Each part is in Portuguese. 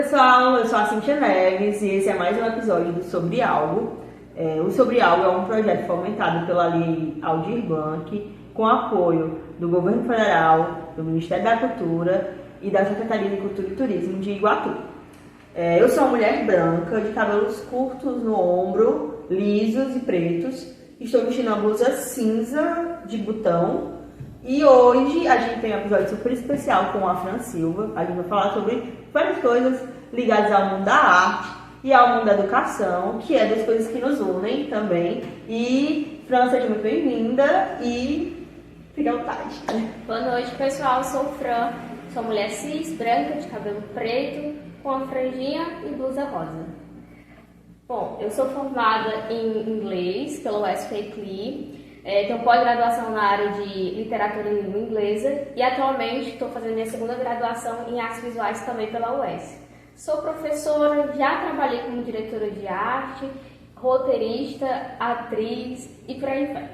Pessoal, eu sou a Cintia Neves e esse é mais um episódio do Sobre Algo. O Sobre Algo é um projeto fomentado pela Lei Aldir Blanc, com apoio do Governo Federal, do Ministério da Cultura e da Secretaria de Cultura e Turismo de Iguatu. Eu sou uma mulher branca, de cabelos curtos no ombro, lisos e pretos. Estou vestindo uma blusa cinza de botão. E hoje a gente tem um episódio super especial com a Fran Silva. A gente vai falar sobre várias coisas ligadas ao mundo da arte e ao mundo da educação, que é das coisas que nos unem também. E Fran, seja muito bem-vinda e fique à vontade. Boa noite, pessoal. Eu sou Fran, sou mulher cis, branca, de cabelo preto, com a franjinha e blusa rosa. Bom, eu sou formada em inglês pela USP. Tenho pós-graduação na área de literatura em língua inglesa e atualmente estou fazendo minha segunda graduação em artes visuais também pela UES. Sou professora, já trabalhei como diretora de arte, roteirista, atriz e por aí vai.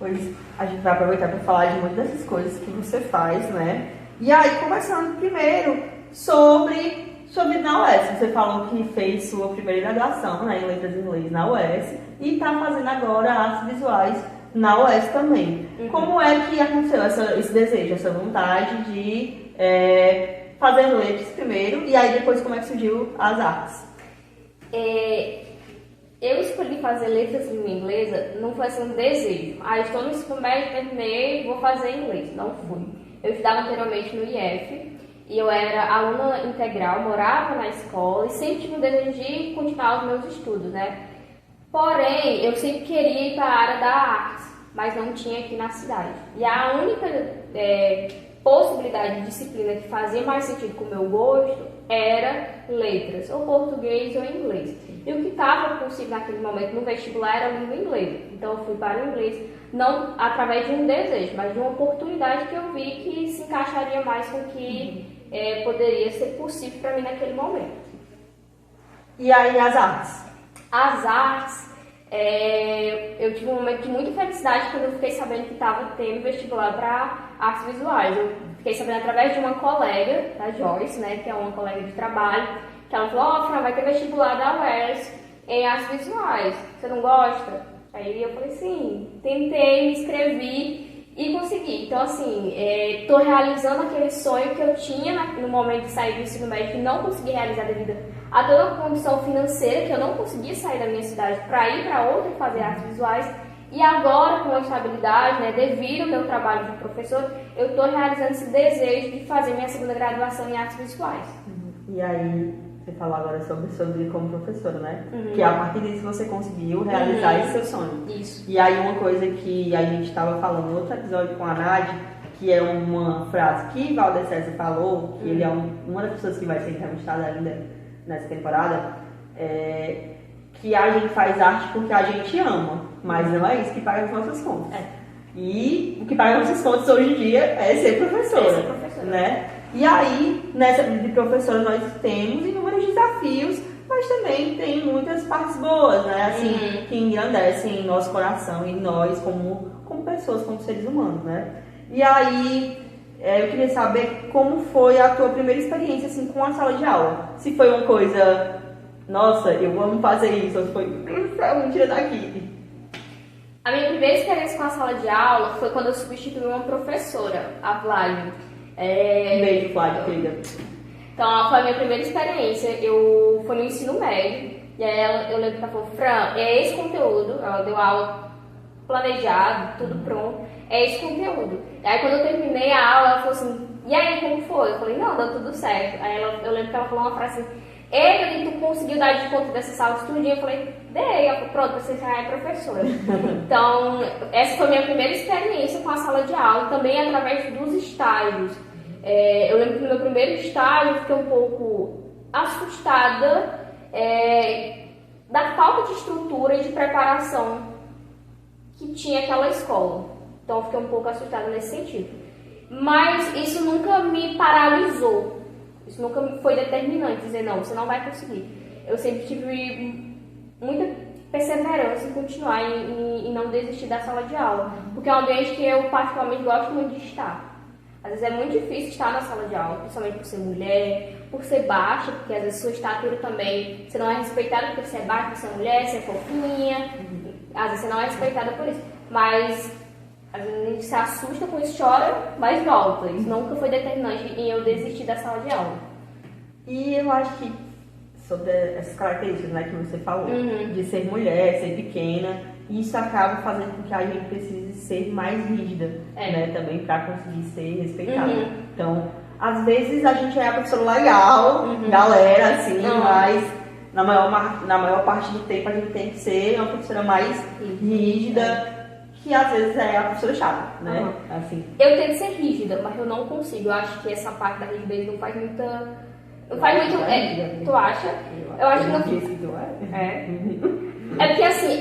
Hoje a gente vai aproveitar para falar de muitas dessas coisas que você faz, né? E aí, começando primeiro sobre sua vida na UES. Você falou que fez sua primeira graduação, né, em letras em inglês na UES e está fazendo agora artes visuais na UES também. Como é que aconteceu esse desejo, essa vontade de fazer letras primeiro e aí depois como é que surgiu as artes? Eu escolhi fazer letras em língua inglesa, não foi assim um desejo. Estou no ensino médio, terminei, vou fazer inglês. Não fui. Eu estudava anteriormente no IF. E eu era aluna integral, morava na escola e sempre tive o desejo de continuar os meus estudos, né? Porém, eu sempre queria ir para a área da arte, mas não tinha aqui na cidade. E a única possibilidade de disciplina que fazia mais sentido com o meu gosto era letras, ou português ou inglês. E o que estava possível naquele momento no vestibular era a língua inglesa. Então eu fui para o inglês, não através de um desejo, mas de uma oportunidade que eu vi que se encaixaria mais com o que poderia ser possível para mim naquele momento. E aí as artes? As artes, eu tive um momento de muita felicidade quando eu fiquei sabendo que estava tendo vestibular para artes visuais. Eu fiquei sabendo através de uma colega, da Joyce, né, que é uma colega de trabalho, que ela falou: Fran, vai ter vestibular da UERJ em artes visuais, você não gosta? Aí eu falei: sim, tentei, me inscrevi e consegui. Então, assim, estou realizando aquele sonho que eu tinha no momento de sair do ensino médio, que não consegui realizar devido a toda a condição financeira, que eu não conseguia sair da minha cidade para ir para outra e fazer artes visuais. E agora, com a estabilidade, né, devido ao meu trabalho de professor, eu estou realizando esse desejo de fazer minha segunda graduação em artes visuais. E aí, você falou agora sobre como professora, né? Que a partir disso você conseguiu realizar esse seu sonho. Isso. E aí uma coisa que a gente estava falando no outro episódio com a Nádia, que é uma frase que Valder César falou, que ele é uma das pessoas que vai ser entrevistada ainda nessa temporada, que a gente faz arte porque a gente ama, mas não é isso que paga as nossas contas. E o que paga as nossas contas hoje em dia é ser professora, né? E aí, nessa vida de professora, nós temos inúmeros desafios, mas também tem muitas partes boas, né? Assim, que engrandecem nosso coração e nós como pessoas, como seres humanos, né? E aí, eu queria saber como foi a tua primeira experiência, assim, com a sala de aula. Se foi uma coisa, nossa, eu amo fazer isso, ou se foi, me tira daqui. A minha primeira experiência com a sala de aula foi quando eu substituí uma professora, a Vlad. Um beijo, Flávia, querida. Então, foi a minha primeira experiência. Foi no ensino médio. E aí eu lembro que ela falou: Fran, é esse conteúdo. Ela deu aula planejado, tudo pronto. É esse conteúdo. E aí quando eu terminei a aula, ela falou assim: e aí, como foi? Eu falei: não, deu tudo certo. Aí eu lembro que ela falou uma frase assim: ei, tu conseguiu dar de conta dessas aulas tudinho? Eu falei: dei. Ela falou: pronto, você já é professora. Então, essa foi a minha primeira experiência com a sala de aula, também através dos estágios. Eu lembro que no meu primeiro estágio eu fiquei um pouco assustada da falta de estrutura e de preparação que tinha aquela escola. Então eu fiquei um pouco assustada nesse sentido. Mas isso nunca me paralisou. Isso nunca foi determinante, dizer não, você não vai conseguir. Eu sempre tive muita perseverança em continuar e não desistir da sala de aula. Porque é um ambiente que eu particularmente gosto muito de estar. Às vezes é muito difícil estar na sala de aula, principalmente por ser mulher, por ser baixa, porque às vezes sua estatura também, você não é respeitada porque você é baixa, porque você é mulher, você é fofinha, às vezes você não é respeitada por isso. Mas às vezes a gente se assusta com isso, chora, mas volta. Isso nunca foi determinante em eu desistir da sala de aula. E eu acho que sobre essas características, né, que você falou, de ser mulher, ser pequena, isso acaba fazendo com que a gente precise ser mais rígida, né, também para conseguir ser respeitada. Então, às vezes a gente é a professora legal, galera, assim, mas na maior parte do tempo a gente tem que ser uma professora mais rígida, que às vezes é a professora chata, né? Assim. Eu tento ser rígida, mas eu não consigo. Eu acho que essa parte da rigidez não faz muita... Não faz muito... tu acha? Eu acho que não... É porque assim,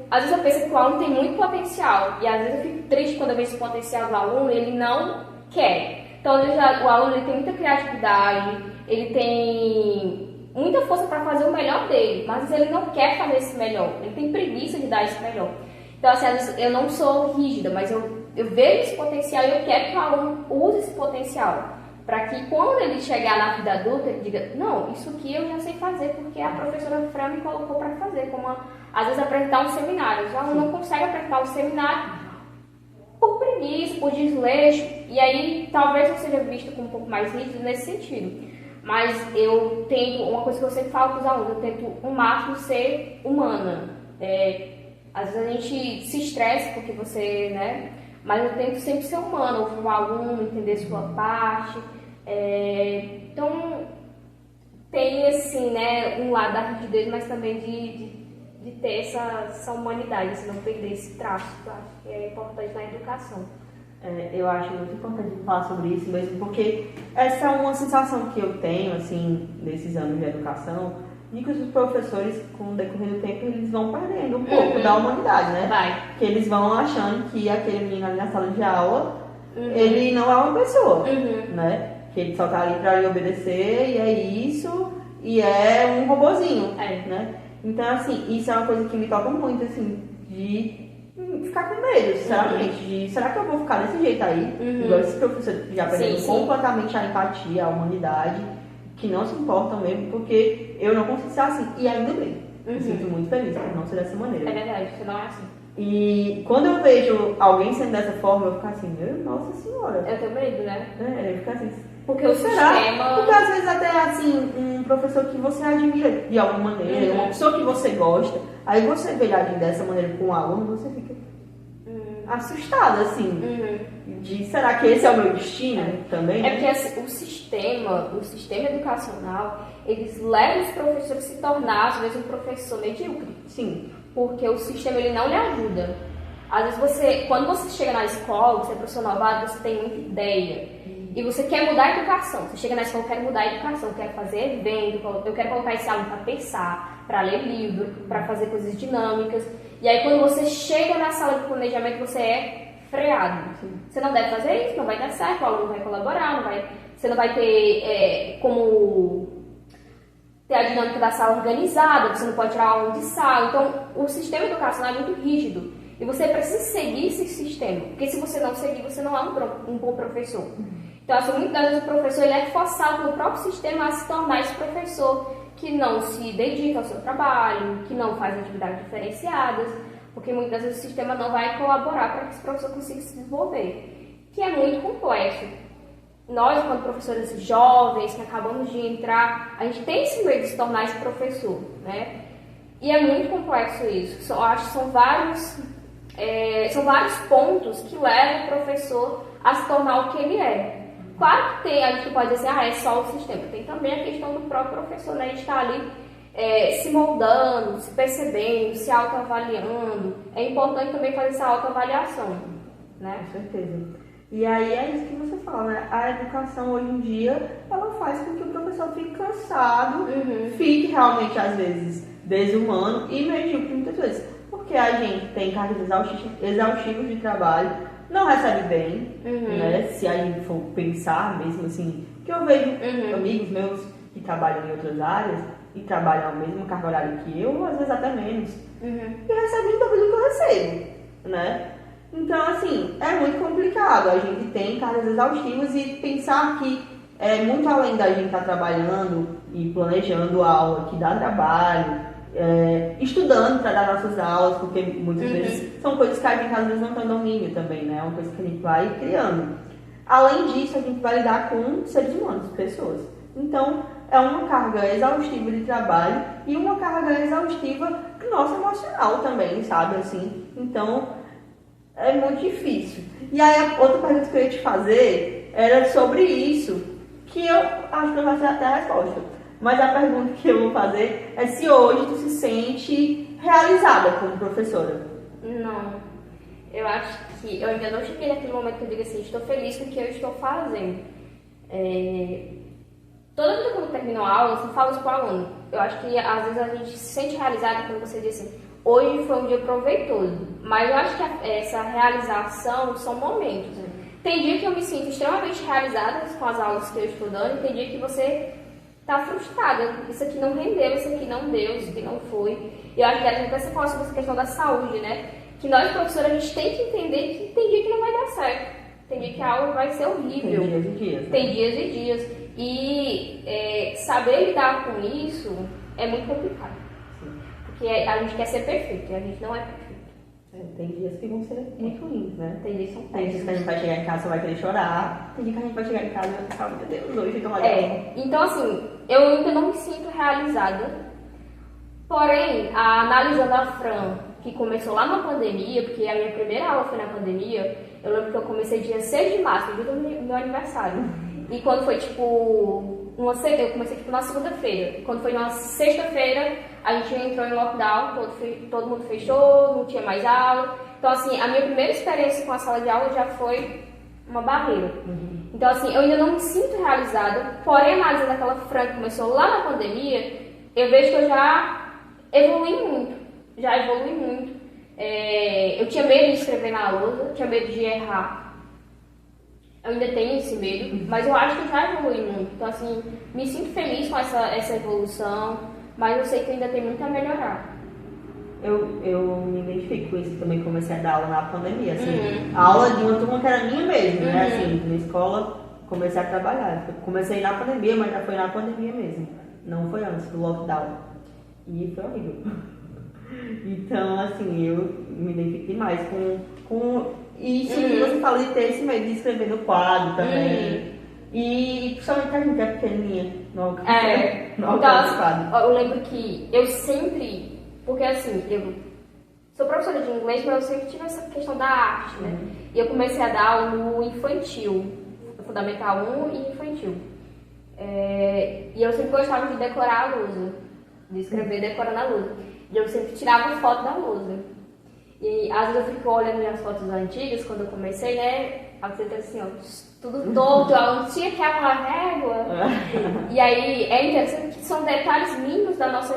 às vezes eu penso que o aluno tem muito potencial. E às vezes eu fico triste quando eu vejo esse potencial do aluno e ele não quer. Então, às vezes, o aluno ele tem muita criatividade, ele tem muita força para fazer o melhor dele, mas às vezes ele não quer fazer esse melhor. Ele tem preguiça de dar esse melhor. Então, assim, às vezes eu não sou rígida, mas eu vejo esse potencial e eu quero que o aluno use esse potencial. Para que quando ele chegar na vida adulta, ele diga, não, isso aqui eu já sei fazer, porque a professora Fran me colocou para fazer, como às vezes apresentar um seminário. O aluno não consegue apresentar um seminário por preguiça, por desleixo, e aí talvez eu seja vista como um pouco mais rígido nesse sentido. Mas eu tento, uma coisa que eu sempre falo para os alunos, eu tento o máximo ser humana. Às vezes a gente se estressa porque você, né? Mas eu tento sempre ser humana, ouvir o aluno, entender sua parte. Então, tem assim, né, um lado da rigidez, mas também de ter essa humanidade, assim, não perder esse traço, que eu acho que é importante na educação. Eu acho muito importante falar sobre isso mesmo, porque essa é uma sensação que eu tenho, assim, nesses anos de educação, de que os professores, com o decorrer do tempo, eles vão perdendo um pouco da humanidade, né? Vai. Que eles vão achando que aquele menino ali na sala de aula, ele não é uma pessoa, né? Que ele só tá ali pra lhe obedecer, e é isso, e é um robozinho, né? Então, assim, isso é uma coisa que me toca muito, assim, de ficar com medo, sinceramente, será que eu vou ficar desse jeito aí? Igual esse professor já perdeu completamente a empatia, a humanidade, que não se importam mesmo, porque eu não consigo ser assim, e ainda bem. Me sinto muito feliz por não ser dessa maneira. É verdade, você não é assim. E quando eu vejo alguém sendo dessa forma, eu fico assim, nossa senhora. Eu tenho medo, né? Eu fico assim, porque o sistema... Porque às vezes até assim, um professor que você admira de alguma maneira, uma pessoa que você gosta, aí você vê ele agir dessa maneira com um aluno, você fica assustada, assim, de será que esse é o meu destino também? É porque assim, o sistema educacional, eles levam os professores a se tornar, às vezes, um professor medíocre. Sim. Porque o sistema, ele não lhe ajuda. Às vezes, quando você chega na escola, você é professor novato, você tem muita ideia. E você quer mudar a educação. Você chega na escola, eu quero mudar a educação, eu quero fazer evento, eu quero colocar esse aluno para pensar, para ler livro, para fazer coisas dinâmicas. E aí, quando você chega na sala de planejamento, você é freado. Você não deve fazer isso, não vai dar certo, o aluno vai colaborar, você não vai ter como ter a dinâmica da sala organizada, você não pode tirar o aluno de sala. Então, o sistema educacional é muito rígido. E você precisa seguir esse sistema. Porque se você não seguir, você não é um bom professor. Então, assim, muitas vezes o professor ele é forçado pelo próprio sistema a se tornar esse professor que não se dedica ao seu trabalho, que não faz atividades diferenciadas, porque muitas vezes o sistema não vai colaborar para que esse professor consiga se desenvolver, que é muito complexo. Nós, quando professores jovens, que acabamos de entrar, a gente tem esse medo de se tornar esse professor, né? E é muito complexo isso. Eu acho que são vários pontos que levam o professor a se tornar o que ele é. Claro que a gente pode dizer assim, é só o sistema. Tem também a questão do próprio professor, né? A gente está ali se moldando, se percebendo, se autoavaliando. É importante também fazer essa autoavaliação, né? Com certeza. E aí é isso que você fala, né? A educação hoje em dia, ela faz com que o professor fique cansado, fique realmente, às vezes, desumano e medíocre muitas vezes. Porque a gente tem cargas exaustivas de trabalho, não recebe bem, né? Se a gente for pensar mesmo assim, que eu vejo amigos meus que trabalham em outras áreas e trabalham a mesma carga horária que eu, às vezes até menos, e recebem o dobro do que eu recebo, né? Então, assim, é muito complicado. A gente tem cargas exaustivas e pensar que é muito além da gente estar trabalhando e planejando aula, que dá trabalho, estudando para dar nossas aulas, porque muitas vezes são coisas que a gente às vezes não tem domínio também, né? É uma coisa que a gente vai criando. Além disso, a gente vai lidar com seres humanos, pessoas. Então, é uma carga exaustiva de trabalho e uma carga exaustiva nossa emocional também, sabe? Assim, então, é muito difícil. E aí, a outra pergunta que eu ia te fazer era sobre isso, que eu acho que não vai ser até a resposta. Mas a pergunta que eu vou fazer é se hoje tu se sente realizada como professora. Não. Eu acho que eu ainda não cheguei naquele momento que eu digo assim, estou feliz com o que eu estou fazendo. Toda vez que eu termino a aula, eu falo isso para o aluno. Eu acho que às vezes a gente se sente realizada quando você diz assim, hoje foi um dia proveitoso. Mas eu acho que essa realização são momentos. Tem dia que eu me sinto extremamente realizada com as aulas que eu estou dando, e tem dia que você está frustrada. Isso aqui não rendeu, isso aqui não deu, isso aqui não foi. E eu acho que a gente até fala sobre essa questão da saúde, né? Que nós, professores, a gente tem que entender que tem dia que não vai dar certo. Tem dia que a aula vai ser horrível. Tem dias e dias. Né? Tem dias e dias. E saber lidar com isso é muito complicado. Sim. Porque a gente quer ser perfeito e a gente não é perfeito. Tem dias que vão ser muito ruins, né? Tem dias que são Tem dias que a gente vai chegar em casa e vai querer chorar. Tem dias que a gente vai chegar em casa e vai pensar, meu Deus, hoje eu tô Então, assim, eu ainda não me sinto realizada. Porém, analisando a Fran, que começou lá na pandemia, porque a minha primeira aula foi na pandemia, eu lembro que eu comecei dia 6 de março, dia do meu aniversário. E quando foi, eu comecei, na segunda-feira. Quando foi na sexta-feira, a gente entrou em lockdown, todo mundo fechou, não tinha mais aula. Então, assim, a minha primeira experiência com a sala de aula já foi uma barreira. Então, assim, eu ainda não me sinto realizada, porém, analisando aquela Fran que começou lá na pandemia, eu vejo que eu já evolui muito. Eu tinha medo de escrever na lousa, tinha medo de errar. Eu ainda tenho esse medo, mas eu acho que eu já evolui muito. Então, assim, me sinto feliz com essa evolução, mas eu sei que ainda tem muito a melhorar. Eu me identifico com isso, também comecei a dar aula na pandemia, assim, a aula de uma turma que era minha mesmo, né, assim, na escola, comecei a trabalhar. Comecei na pandemia, mas já foi na pandemia mesmo, não foi antes do lockdown. E foi horrível. Então, assim, eu me identifico demais com isso que você fala de ter esse medo de escrever no quadro também. E principalmente a gente é pequenininha, no quadro. Eu lembro que eu sempre, porque assim, eu sou professora de inglês, mas eu sempre tive essa questão da arte, né? E eu comecei a dar aula no infantil, Fundamental 1 e infantil. E eu sempre gostava de decorar a lousa, de escrever decorando a lousa. E eu sempre tirava foto da lousa. E às vezes eu fico olhando minhas fotos antigas, quando eu comecei, né? Aí você tem assim, ó, tudo torto, não tinha que uma régua. E aí é interessante que são detalhes mínimos da nossa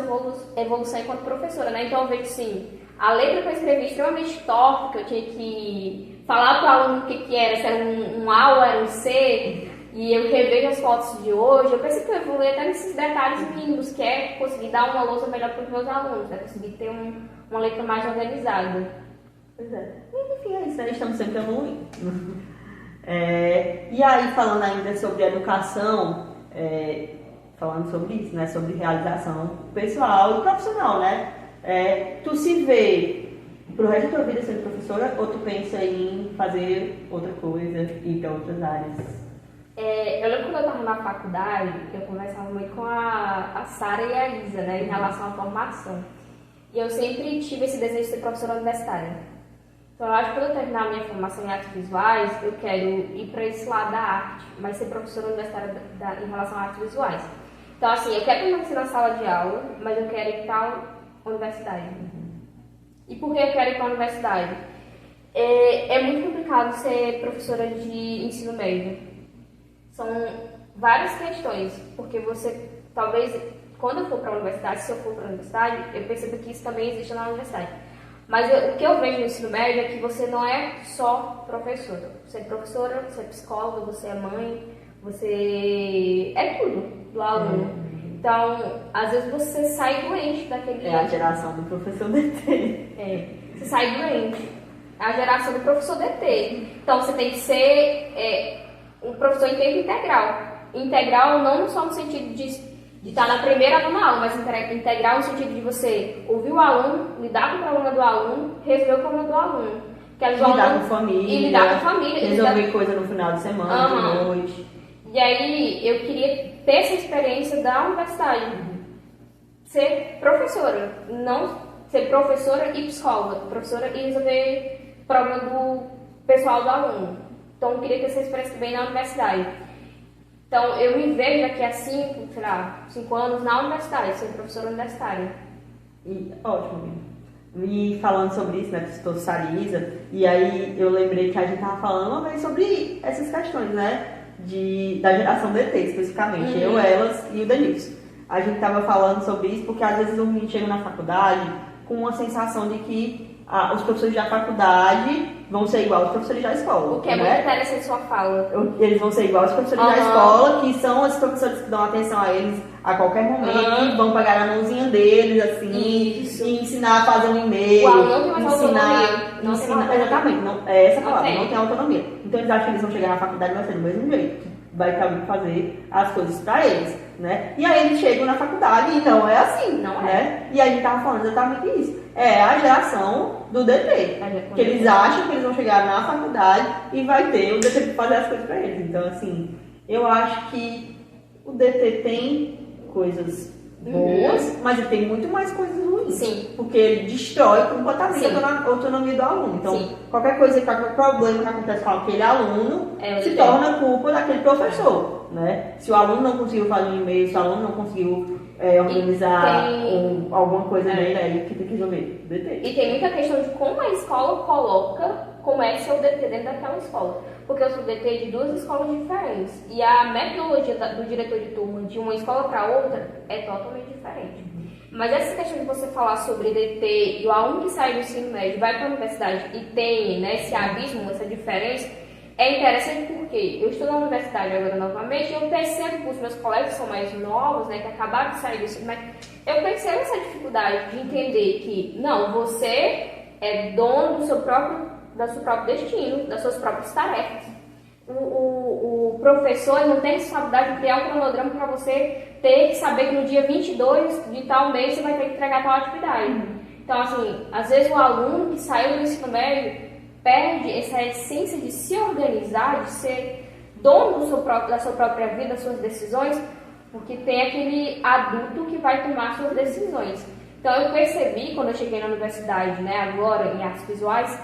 evolução enquanto professora, né? Então eu vejo assim, a letra que eu escrevi extremamente torta, que eu tinha que falar para o aluno o que era, se era um A ou era um C. E eu revejo as fotos de hoje, eu percebo que eu evolui até nesses detalhes mínimos, que é conseguir dar uma lousa melhor para os meus alunos, né? Conseguir ter uma letra mais organizada. Pois é. Enfim, é isso, né? Estamos sempre evoluindo. E aí, falando ainda sobre educação, falando sobre isso, né? Sobre realização pessoal e profissional, né? Tu se vê pro resto da tua vida sendo professora ou tu pensa em fazer outra coisa e ir para outras áreas? Eu lembro quando eu estava na faculdade, eu conversava muito com a Sara e a Isa, né, em relação à formação. E eu sempre tive esse desejo de ser professora universitária. Então eu acho que quando eu terminar a minha formação em artes visuais, eu quero ir para esse lado da arte, mas ser professora universitária em relação a artes visuais. Então assim, eu quero permanecer na sala de aula, mas eu quero ir para a universidade. E por que eu quero ir para a universidade? É muito complicado ser professora de ensino médio. São várias questões, porque você, talvez, quando eu for para a universidade, se eu for para a universidade, eu percebo que isso também existe na universidade. Mas o que eu vejo no ensino médio é que você não é só professora. Você é professora, você é psicóloga, você é mãe, você é tudo do aluno. Então, às vezes você sai doente daquele... É a geração do professor DT. Você sai doente. a geração do professor DT. Então, você tem que ser um professor em tempo integral. Integral não só no sentido de estar na primeira ou na aula, mas integral no sentido de você ouvir o aluno, lidar com o problema do aluno, resolver o problema do aluno. Lidar com família. E lidar com família. Resolver coisa no final de semana, de noite. E aí, eu queria ter essa experiência da universidade. Ser professora. Não ser professora e psicóloga. Professora e resolver o problema do pessoal do aluno. Então, eu queria ter essa experiência também na universidade. Então, eu me vejo daqui a 5 anos na universidade, sendo professora universitária. Ótimo. E falando sobre isso, né, tu citou Sarisa, e aí eu lembrei que a gente estava falando uma vez sobre essas questões, né, da geração DT, especificamente, eu, elas e o Denilson. A gente estava falando sobre isso porque às vezes o menino chega na faculdade com uma sensação de que os professores da faculdade vão ser igual aos professores da escola. O que é muito interessante sua fala. Eles vão ser igual aos professores da escola, que são os professores que dão atenção a eles a qualquer momento, vão pegar a mãozinha deles, assim, e ensinar a fazer um e-mail. O aluno tem mais autonomia. Exatamente, é essa palavra, não tem autonomia. Então eles acham que eles vão chegar na faculdade e vai ser do mesmo jeito. Vai ter alguém fazer as coisas pra eles, né? E aí eles chegam na faculdade e não é assim, né? E a gente tava falando exatamente isso. É a geração do DT. Que eles acham que eles vão chegar na faculdade e vai ter o DT pra fazer as coisas pra eles. Então, assim, eu acho que o DT tem coisas boas, mas ele tem muito mais coisas ruins. Sim. Porque ele destrói completamente a autonomia do aluno. Então, qualquer problema que acontece com aquele aluno se torna culpa daquele professor, né? Se o aluno não conseguiu fazer um e-mail, se o aluno não conseguiu organizar alguma coisa dele, aí que tem que resolver. DT. E tem muita questão de como a escola coloca como é ser o DT dentro daquela escola. Porque eu sou DT de 2 escolas diferentes. E a metodologia do diretor de turma de uma escola para outra é totalmente diferente. Mas essa questão de você falar sobre DT e o aluno que sai do ensino médio vai para a universidade e tem, né, esse abismo, essa diferença, é interessante porque eu estou na universidade agora novamente e eu percebo que os meus colegas que são mais novos, né, que acabaram de sair do ensino médio, eu percebo essa dificuldade de entender que, não, você é dono do seu próprio destino, das suas próprias tarefas. O professor não tem responsabilidade de criar um cronograma para você ter que saber que no dia 22 de tal mês você vai ter que entregar tal atividade. Então, assim, às vezes o aluno que saiu do ensino médio perde essa essência de se organizar, de ser dono da sua própria vida, das suas decisões, porque tem aquele adulto que vai tomar suas decisões. Então, eu percebi, quando eu cheguei na universidade, né, agora, em artes visuais,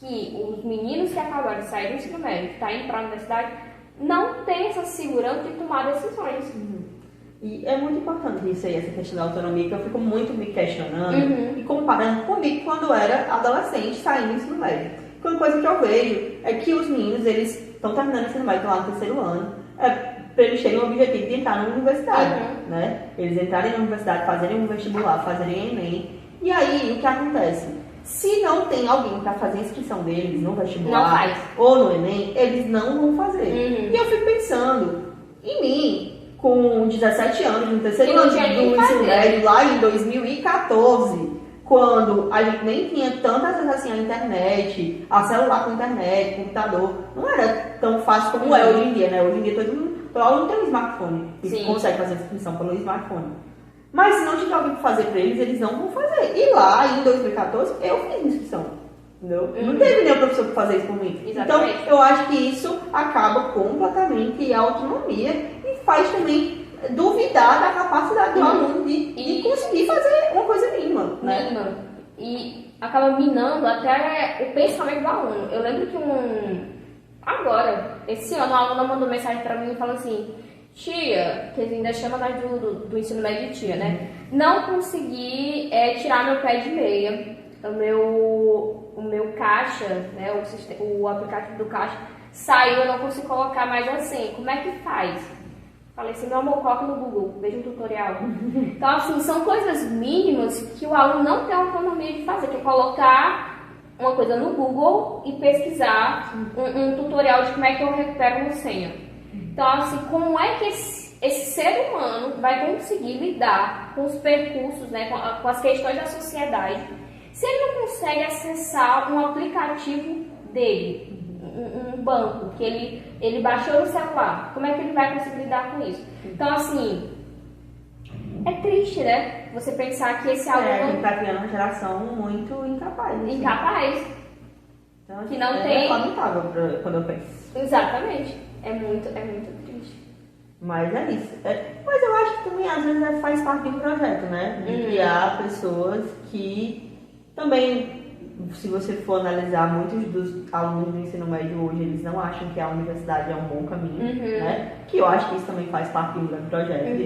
que os meninos que acabaram de sair do ensino médio, que estão indo para a universidade, não têm essa segurança de tomar decisões. E é muito importante isso aí, essa questão da autonomia, que eu fico muito me questionando e comparando comigo quando eu era adolescente saindo do ensino médio. Uma coisa que eu vejo é que os meninos, eles estão terminando o ensino médio, estão lá no 3º ano, para eles terem o objetivo de entrar na universidade, né? Eles entrarem na universidade, fazerem um vestibular, fazerem Enem. E aí, o que acontece? Se não tem alguém para fazer a inscrição deles no vestibular ou no Enem, eles não vão fazer. E eu fico pensando em mim, com 17 anos, no 3º ano do ensino médio, lá em 2014, quando a gente nem tinha tanta acesso assim à internet, a celular com internet, computador, não era tão fácil como é hoje em dia, né? Hoje em dia todo aluno tem um smartphone e consegue fazer a inscrição pelo smartphone. Mas se não tiver alguém para fazer para eles, eles não vão fazer. E lá, em 2014, eu fiz inscrição. Entendeu? Não teve nenhum professor para fazer isso por mim. Exatamente. Então, eu acho que isso acaba completamente a autonomia e faz também duvidar da capacidade do aluno de conseguir fazer uma coisa mínima. Né? E acaba minando até o pensamento do aluno. Eu lembro que agora, esse ano, a aluna mandou mensagem para mim e falou assim: tia, que eles ainda chamam do ensino médio de tia, né? Não consegui tirar meu pé de meia. O meu caixa, né? O aplicativo do caixa saiu, eu não consigo colocar mais assim. Como é que faz? Falei assim, meu amor, coloca no Google, veja um tutorial. Então, assim, são coisas mínimas que o aluno não tem autonomia de fazer, que é colocar uma coisa no Google e pesquisar um tutorial de como é que eu recupero uma senha. Então, assim, como é que esse ser humano vai conseguir lidar com os percursos, né, com as questões da sociedade, Se ele não consegue acessar um aplicativo dele, um banco que ele baixou no celular, como é que ele vai conseguir lidar com isso? Então, assim, é triste, né? Você pensar que esse aluno... A gente tá criando uma geração muito incapaz. Assim. Incapaz. Então, assim, Que não tem... É lamentável quando eu penso. Exatamente. É muito triste. Mas é isso. Mas eu acho que também, às vezes, faz parte do projeto, né? De criar pessoas que também... Se você for analisar, muitos dos alunos do ensino médio hoje, eles não acham que a universidade é um bom caminho, né? Que eu acho que isso também faz parte do grande projeto,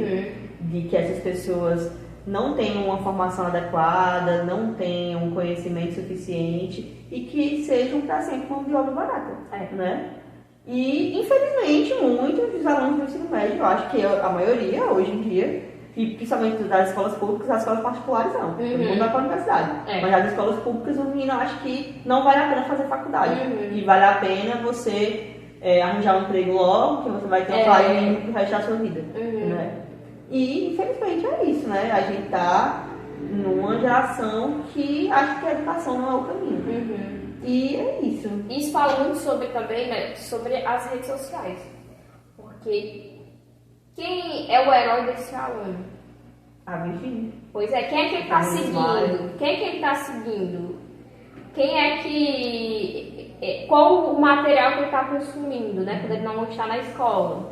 de que essas pessoas não tenham uma formação adequada, não tenham um conhecimento suficiente e que sejam para sempre mão de obra barata, né? E, infelizmente, muitos dos alunos do ensino médio, eu acho que a maioria, hoje em dia, e principalmente das escolas públicas, as escolas particulares não. Todo mundo vai para a universidade. Mas as escolas públicas, o menino acha que não vale a pena fazer faculdade. E vale a pena você arranjar um emprego logo, que você vai ter um salário mínimo pro resto da sua vida. Né? E, infelizmente, é isso, né? A gente tá numa geração que acha que a educação não é o caminho. E é isso. Isso fala muito sobre também, né? Sobre as redes sociais. Porque... quem é o herói desse aluno? A Virgínia. Pois é, quem é que ele está seguindo? Quem é que ele está seguindo? Quem é que... qual o material que ele está consumindo, né? Quando ele não está na escola.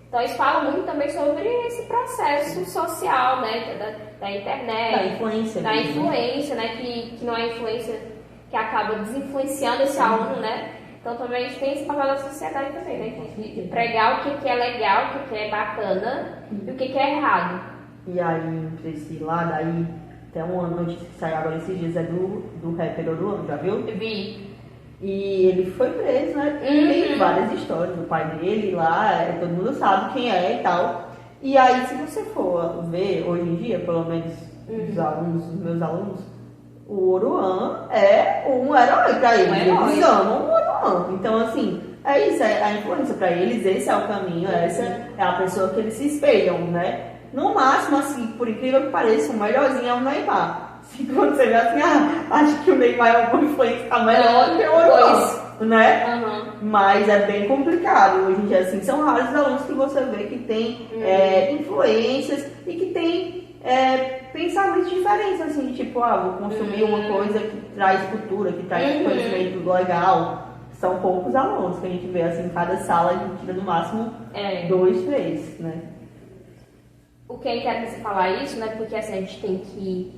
Então, eles falam muito também sobre esse processo social, né? Da internet. Da influência. Da influência, né? Que não é influência que acaba desinfluenciando esse aluno, né? Então também a gente tem esse papel da sociedade também, né? De pregar o que é legal, o que é bacana e o que é errado. E aí, esse lado aí, tem uma notícia que saiu agora esses dias, é do rapper Oruan, já viu? Eu vi. E ele foi preso, né? Tem várias histórias do pai dele lá, todo mundo sabe quem é e tal. E aí, se você for ver, hoje em dia, pelo menos os meus alunos, o Oruan é um herói pra eles. Eles amam o Oruan. Então, assim, é isso, é a influência pra eles, esse é o caminho, essa é a pessoa que eles se espelham, né? No máximo, assim, por incrível que pareça, o melhorzinho é o Neymar. Se quando você vê assim, acho que o Neymar é uma influência, tá melhor do que o Oruan, né? Mas é bem complicado. Hoje em dia, assim, são raros os alunos que você vê que tem influências e que tem pensamentos diferentes, assim, tipo, vou consumir uma coisa que traz cultura, que traz conhecimento legal. São poucos alunos que a gente vê, assim, em cada sala a gente tira no máximo 2, 3, né? O que é interessante falar isso, né? Porque assim, a gente tem que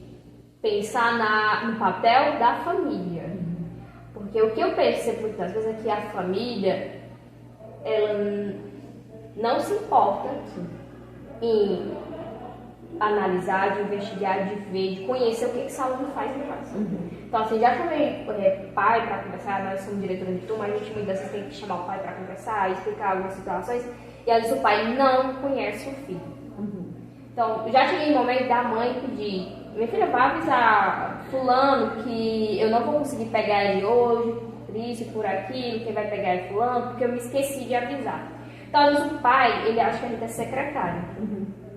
pensar no papel da família. Porque o que eu percebo muitas vezes é que a família, ela não se importa em analisar, de investigar, de ver, de conhecer o que esse aluno faz em casa. Então, assim, já chamei pai para conversar, nós somos diretores de turma, a gente muitas vezes tem que chamar o pai para conversar, explicar algumas situações, e às vezes o pai não conhece o filho. Então, já cheguei em momento da mãe pedir, minha filha, vai avisar fulano que eu não vou conseguir pegar ele hoje, por isso e por aquilo, quem vai pegar é fulano, porque eu me esqueci de avisar. Então, às vezes o pai, ele acha que a gente é secretário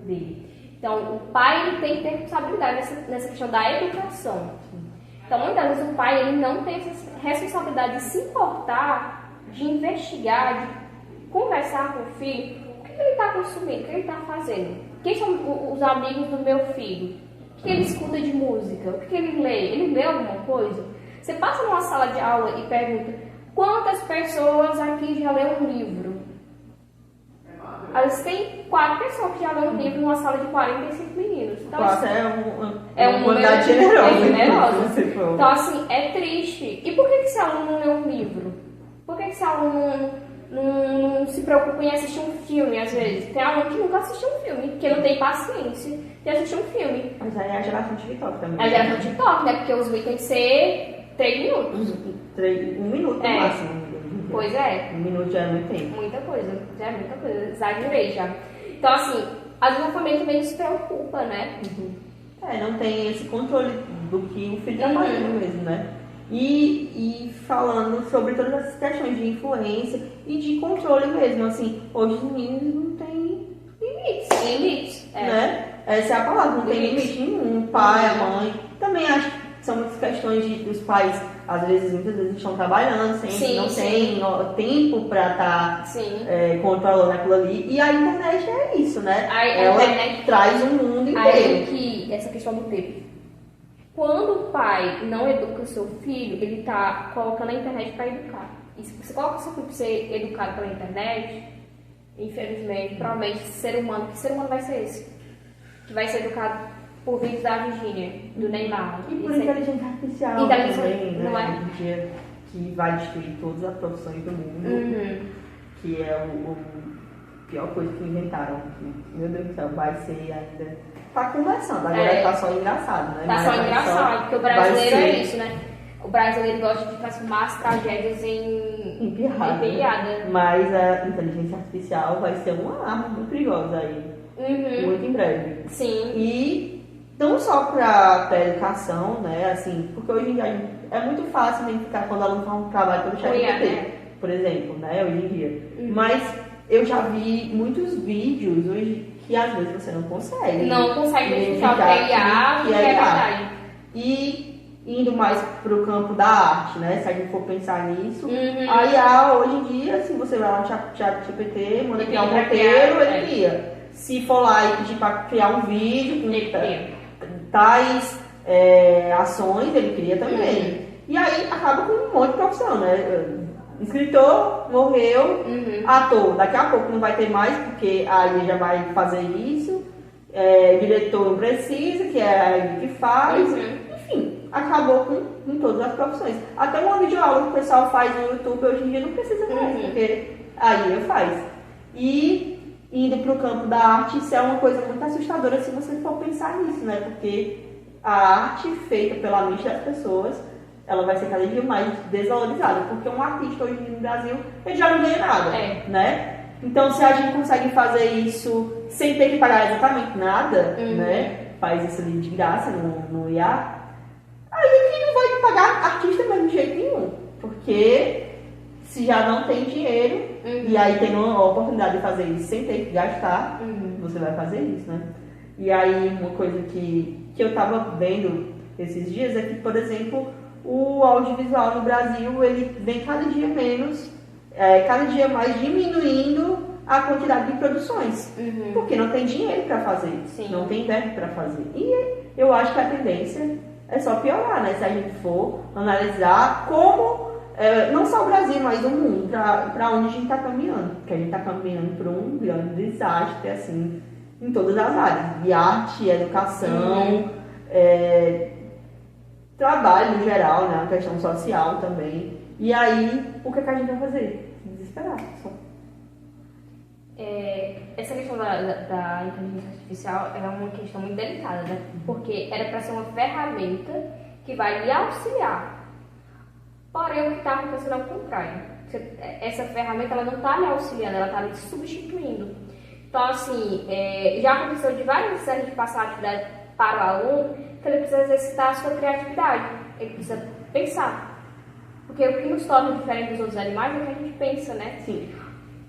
dele. Então, o pai ele tem que ter responsabilidade nessa questão da educação. Então, muitas vezes o pai ele não tem essa responsabilidade de se importar, de investigar, de conversar com o filho, o que ele está consumindo, o que ele está fazendo. Quem são os amigos do meu filho? O que ele escuta de música? O que ele lê? Ele lê alguma coisa? Você passa numa sala de aula e pergunta quantas pessoas aqui já leu um livro? Às vezes tem 4 pessoas que já leu um livro numa sala de 45 meninos. Então, assim, é uma quantidade generosa. Então, assim, é triste. E por que esse aluno não lê um livro? Por que esse aluno não se preocupa em assistir um filme, às vezes? Tem aluno que nunca assistiu um filme, porque não tem paciência de assistir um filme. Mas aí é a geração TikTok também. É a geração TikTok, né? Porque os vídeos tem que ser 3 minutos. 1 minuto no máximo. Pois é. 1 minuto já é muito tempo. Muita coisa, já é muita coisa. Exagerei já. Então, assim, às vezes a família também se preocupa, né? Não tem esse controle do que o filho tá fazendo mesmo, né? E falando sobre todas essas questões de influência e de controle mesmo, assim, hoje os meninos não têm limites. Limites, né? Essa é a palavra, não tem limite nenhum. O pai, a mãe, também acho que são muitas questões dos pais, muitas vezes estão trabalhando, não tem tempo para estar controlando aquilo ali. E a internet é isso, né? Ela traz um mundo inteiro. Aí que essa questão do tempo. Quando o pai não educa o seu filho, ele está colocando a internet para educar. E se você coloca o seu filho para ser educado pela internet, infelizmente, provavelmente, que ser humano vai ser esse? Que vai ser educado por vídeos da Virgínia, do Neymar. E por inteligência artificial também, né? Não é? Hoje em dia, que vai destruir todas as profissões do mundo, que é a pior coisa que inventaram. Meu Deus do céu, vai ser ainda... Tá conversando, agora tá só engraçado, né? Tá só engraçado, porque o brasileiro é isso, né? O brasileiro gosta de transformar as tragédias em piada. Mas a inteligência artificial vai ser uma arma muito perigosa aí, muito em breve. Sim. E não só para a educação, né? Assim, porque hoje em dia é muito fácil identificar quando o aluno faz um trabalho pelo ChatGPT, por exemplo, né? Hoje em dia. Mas eu já vi muitos vídeos hoje que às vezes você não consegue. Não consegue identificar o que é IA e o que é verdade. E indo mais pro campo da arte, né? Se a gente for pensar nisso, a IA hoje em dia, se você vai lá no ChatGPT, manda criar um roteiro, ele cria. Se for lá e pedir para criar um vídeo com tais ações, ele cria também. E aí acaba com um monte de profissão, né? Escritor, morreu, ator, daqui a pouco não vai ter mais, porque a IA já vai fazer isso, diretor não precisa, que é a IA que faz, enfim, acabou com todas as profissões. Até uma videoaula que o pessoal faz no YouTube hoje em dia não precisa mais, porque a IA faz. E indo para o campo da arte, isso é uma coisa muito assustadora se você for pensar nisso, né? Porque a arte feita pela mente das pessoas, ela vai ser cada dia mais desvalorizada, porque um artista hoje no Brasil, ele já não ganha nada, né? Então, se a gente consegue fazer isso sem ter que pagar exatamente nada, né? Faz isso ali de graça no IA, aí a gente não vai pagar artista mesmo de jeito nenhum, porque se já não tem dinheiro, e aí tem uma oportunidade de fazer isso sem ter que gastar, você vai fazer isso, né? E aí, uma coisa que eu tava vendo esses dias é que, por exemplo, o audiovisual no Brasil, ele vem cada dia mais diminuindo a quantidade de produções, porque não tem dinheiro para fazer, não tem verbo para fazer. E eu acho que a tendência é só piorar, né? Se a gente for analisar como, não só o Brasil, mas o mundo, para onde a gente está caminhando, porque a gente está caminhando para um grande desastre, assim, em todas as áreas, de arte, educação, trabalho no geral, né? A questão social também. E aí, o que a gente vai fazer? Desesperar. Só. Essa questão da inteligência artificial é uma questão muito delicada, né? Porque era para ser uma ferramenta que vai lhe auxiliar. Porém, o que está acontecendo é o contrário. Essa ferramenta ela não está lhe auxiliando, ela está lhe substituindo. Então, assim, já aconteceu de várias séries de passar atividade para o aluno, que ele precisa exercitar a sua criatividade, ele precisa pensar. Porque o que nos torna diferente dos outros animais é que a gente pensa, né? Sim.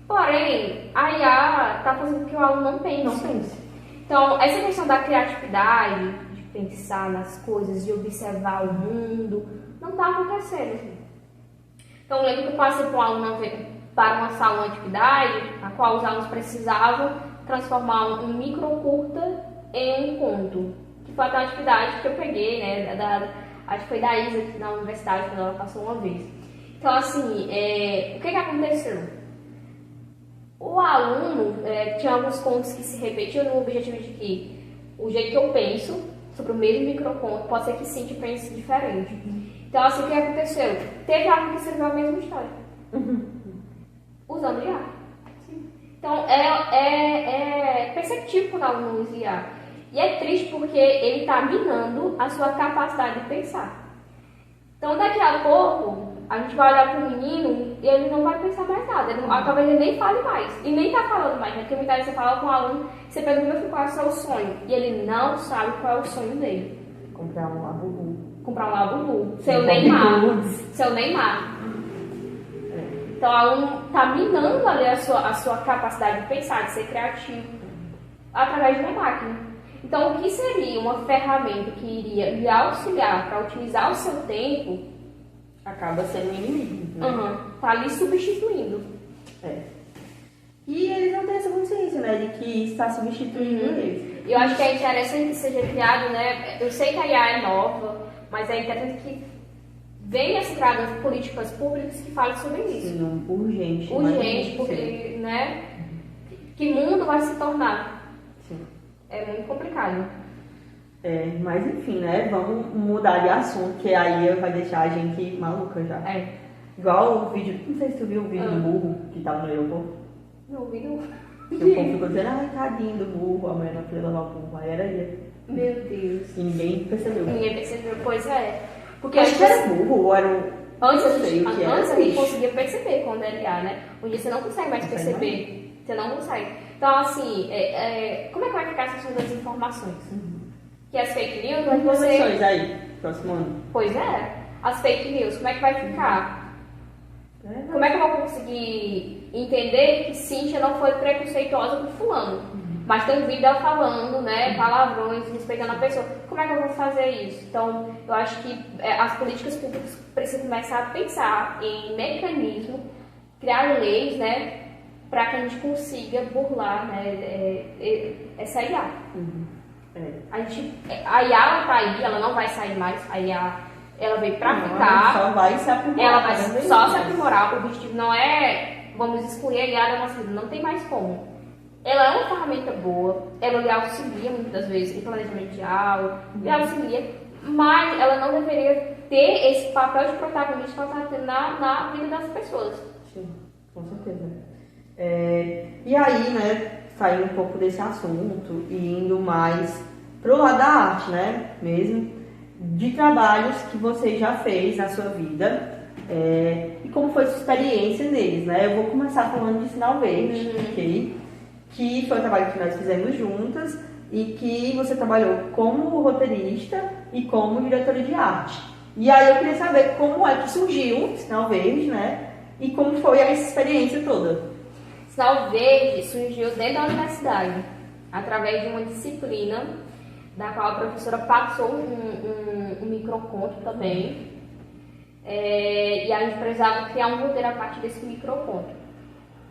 Porém, a IA está fazendo com que o aluno não pense. Então, essa questão da criatividade, de pensar nas coisas, de observar o mundo, não está acontecendo. Então, eu lembro que eu passei para um aluno para uma sala, uma atividade, a qual os alunos precisavam transformar um microcurta em um conto. Que foi a atividade que eu peguei, né, acho que foi da Isa aqui na universidade, quando ela passou uma vez. Então, assim, o que aconteceu? O aluno tinha alguns contos que se repetiam no objetivo de que o jeito que eu penso sobre o mesmo microconto pode ser que Cindy pense diferente. Então, assim, o que aconteceu? Teve aluno que escreveu a mesma história. Usando IA. Então, é perceptível quando o aluno usa IA. E é triste porque ele está minando a sua capacidade de pensar. Então, daqui a pouco, a gente vai olhar para o menino e ele não vai pensar mais nada. Talvez ele nem fale mais. E nem está falando mais, né? Porque muitas vezes você fala com um aluno, você pergunta qual é o seu sonho. E ele não sabe qual é o sonho dele. Comprar um Labubu. Seu Neymar. Então, o aluno está minando ali a sua capacidade de pensar, de ser criativo, através de uma máquina. Então, o que seria uma ferramenta que iria lhe auxiliar para otimizar o seu tempo, acaba sendo um inimigo, né? Tá ali substituindo. E eles não têm essa consciência, né, de que está substituindo eles. Eu acho que é interessante que seja criado, né? Eu sei que a IA é nova, mas é interessante que venha se criadas políticas públicas que falem sobre isso. Sim, urgente. Urgente, porque, né? Que mundo vai se tornar? Sim. É muito complicado. Mas enfim, né? Vamos mudar de assunto, que aí vai deixar a gente maluca já. Igual o vídeo, não sei se tu viu o vídeo do burro que tava no aeroporto. Não vi, não. E o povo ficou dizendo, ai, tadinho do burro, a mulher não queria levar o burro. Aí era ele. Meu Deus. E ninguém percebeu. Ninguém percebeu, pois é. Porque acho que era burro, ou era um... Antes a gente conseguia perceber quando era IA, né? Hoje você não consegue mais perceber. Você não consegue. Então, assim, como é que vai ficar essa questão das informações? Que as fake news, as informações aí, próximo ano. Pois é. As fake news, como é que vai ficar? Como é que eu vou conseguir entender que Cíntia não foi preconceituosa com fulano? Mas tem um vídeo dela falando, né, palavrões, respeitando a pessoa. Como é que eu vou fazer isso? Então, eu acho que as políticas públicas precisam começar a pensar em mecanismos, criar leis, né, para que a gente consiga burlar, né, essa IA. A IA ela tá aí, ela não vai sair mais. A IA ela veio pra ficar. Só vai se aprimorar. Ela vai só se aprimorar. O objetivo não é vamos excluir a IA da nossa vida. Não tem mais como. Ela é uma ferramenta boa. Ela lhe auxilia muitas vezes em planejamento de aula. Lhe auxilia. Mas ela não deveria ter esse papel de protagonista que ela está tendo na vida das pessoas. Sim, com certeza. E aí, né, saindo um pouco desse assunto e indo mais pro lado da arte, né, mesmo, de trabalhos que você já fez na sua vida e como foi sua experiência neles, né? Eu vou começar falando de Sinal Verde, ok? Que foi um trabalho que nós fizemos juntas e que você trabalhou como roteirista e como diretora de arte. E aí eu queria saber como é que surgiu Sinal Verde, né? E como foi essa experiência toda. Sinal Verde surgiu dentro da universidade, através de uma disciplina da qual a professora passou um microconto também. E a gente precisava criar um roteiro a partir desse microconto.